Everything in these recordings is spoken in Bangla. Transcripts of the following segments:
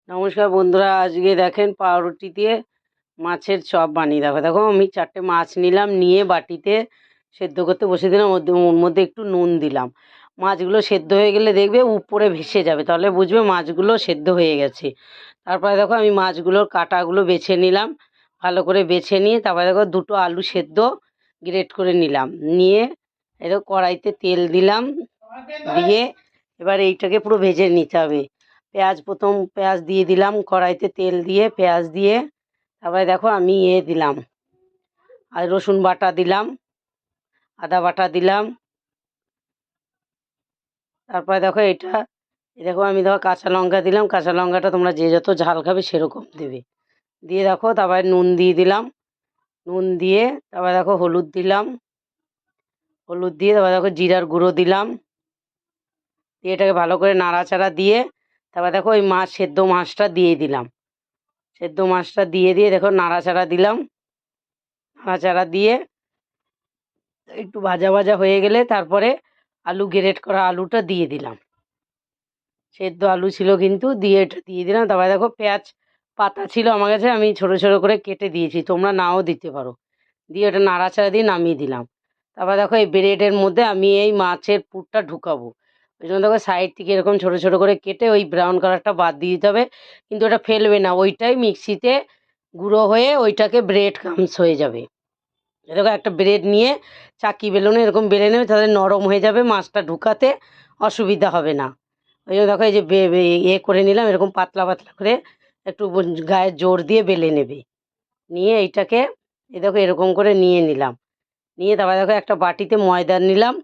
নমস্কার বন্ধুরা, আজকে দেখেন পাউরুটি দিয়ে মাছের চপ বানিয়ে দেখো। দেখো আমি 4টে মাছ নিলাম, নিয়ে বাটিতে সেদ্ধ করতে বসে দিলাম। ওর মধ্যে একটু নুন দিলাম। মাছগুলো সেদ্ধ হয়ে গেলে দেখবে উপরে ভেসে যাবে, তাহলে বুঝবে মাছগুলো সেদ্ধ হয়ে গেছে। তারপরে দেখো আমি মাছগুলোর কাঁটাগুলো বেছে নিলাম, ভালো করে বেছে নিয়ে তারপরে দেখো 2টো আলু সেদ্ধ গ্রেট করে নিলাম। নিয়ে এরকম কড়াইতে তেল দিলাম, দিয়ে এবার এইটাকে পুরো ভেজে নিতে হবে। প্রথম পেঁয়াজ দিয়ে দিলাম, কড়াইতে তেল দিয়ে পেঁয়াজ দিয়ে তারপরে দেখো আমি দিলাম, আর রসুন বাটা দিলাম, আদা বাটা দিলাম। তারপরে দেখো দেখো আমি কাঁচা লঙ্কা দিলাম। কাঁচা লঙ্কাটা তোমরা যে যত ঝাল খাবে সেরকম দেবে। দিয়ে দেখো তারপরে নুন দিয়ে দিলাম। নুন দিয়ে তারপরে দেখো হলুদ দিলাম। হলুদ দিয়ে তারপরে দেখো জিরার গুঁড়ো দিলাম। দিয়ে এটাকে ভালো করে নাড়াচাড়া দিয়ে তারপরে দেখো ওই সেদ্ধ মাছটা দিয়ে দিলাম। সেদ্ধ মাছটা দিয়ে দেখো নাড়াচাড়া দিলাম। নাড়াচাড়া দিয়ে একটু ভাজা ভাজা হয়ে গেলে তারপরে গ্রেট করা আলুটা দিয়ে দিলাম। সেদ্ধ আলু ছিল কিন্তু, এটা দিয়ে দিলাম। তারপরে দেখো পেঁয়াজ পাতা ছিল আমার কাছে, আমি ছোটো ছোটো করে কেটে দিয়েছি, তোমরা নাও দিতে পারো। দিয়ে ওটা নাড়াচাড়া দিয়ে নামিয়ে দিলাম। তারপর দেখো এই ব্রেডের মধ্যে আমি এই মাছের পুরটা ঢুকাবো। ওই জন্য দেখো সাইড থেকে এরকম ছোটো ছোটো করে কেটে ওই ব্রাউন কালারটা বাদ দিয়ে দিতে হবে, কিন্তু ওটা ফেলবে না, ওইটাই মিক্সিতে গুঁড়ো হয়ে ওইটাকে ব্রেড ক্রামস হয়ে যাবে। দেখো একটা ব্রেড নিয়ে চাকি বেলুনে এরকম বেলে নেবে, তাহলে নরম হয়ে যাবে, মাছটা ঢুকাতে অসুবিধা হবে না। ওই জন্য দেখো এই যে করে নিলাম, এরকম পাতলা পাতলা করে একটু গায়ে জোর দিয়ে বেলে নেবে। নিয়ে এইটাকে দেখো এরকম করে নিয়ে নিলাম। নিয়ে তারপরে দেখো একটা বাটিতে ময়দা নিলাম,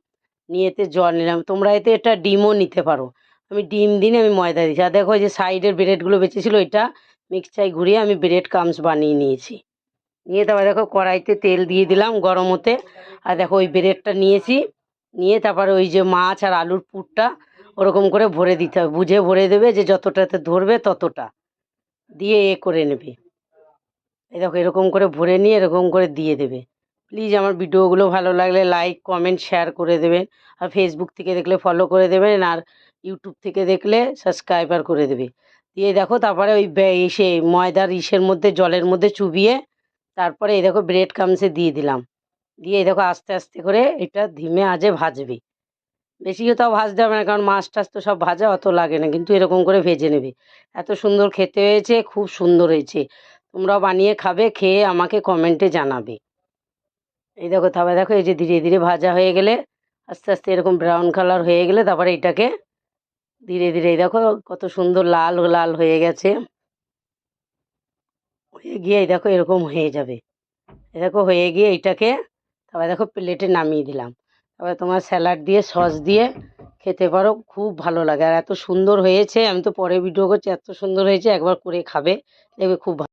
নিয়ে এতে জল নিলাম। তোমরা এটা ডিমও নিতে পারো, আমি ডিম দিনে আমি ময়দা দিয়েছি। আর দেখো এই যে সাইডের ব্রেডগুলো বেঁচেছিলো, এটা মিক্সচারে ঘুরিয়ে আমি ব্রেড ক্রামস বানিয়ে নিয়েছি। নিয়ে তারপরে দেখো কড়াইতে তেল দিয়ে দিলাম গরম হতে। আর দেখো ওই ব্রেডটা নিয়েছি, নিয়ে তারপরে ওই যে মাছ আর আলুর পুরটা ওরকম করে ভরে দিতে হবে। বুঝে ভরে দেবে, যে যতটাতে ধরবে ততটা দিয়ে করে নেবে। এই দেখো এরকম করে ভরে নিয়ে এরকম করে দিয়ে দেবে। প্লিজ আমার ভিডিওগুলো ভালো লাগলে লাইক কমেন্ট শেয়ার করে দেবেন। আর ফেসবুক থেকে দেখলে ফলো করে দেবেন, আর ইউটিউব থেকে দেখলে সাবস্ক্রাইবার করে দেবে। দিয়ে দেখো তারপরে ওই ময়দার মধ্যে জলের মধ্যে চুবিয়ে তারপরে এই দেখো ব্রেড ক্রামসে দিয়ে দিলাম। দিয়ে এই দেখো আস্তে আস্তে করে এটা ধিমে আঁচে ভাজবে। বেশি তাও ভাজতে হবে না, কারণ মাছ টাছ তো সব ভাজা অত লাগে না, কিন্তু এরকম করে ভেজে নেবে। এত সুন্দর খেতে হয়েছে, খুব সুন্দর হয়েছে। তোমরাও বানিয়ে খাবে, খেয়ে আমাকে কমেন্টে জানাবে। এই দেখো তারপরে দেখো এই যে ধীরে ধীরে ভাজা হয়ে গেলে, আস্তে আস্তে এরকম ব্রাউন কালার হয়ে গেলে তারপরে এটাকে ধীরে ধীরে এই দেখো কত সুন্দর লাল লাল হয়ে গেছে। হয়ে গিয়ে এই দেখো এরকম হয়ে যাবে। এই দেখো হয়ে গিয়ে এইটাকে তারপরে দেখো প্লেটে নামিয়ে দিলাম। তারপরে তোমার স্যালাড দিয়ে সস দিয়ে খেতে পারো, খুব ভালো লাগে। আর এত সুন্দর হয়েছে, আমি তো পরে ভিডিও করছি, এত সুন্দর হয়েছে, একবার করে খাবে, দেখবে খুব ভালো।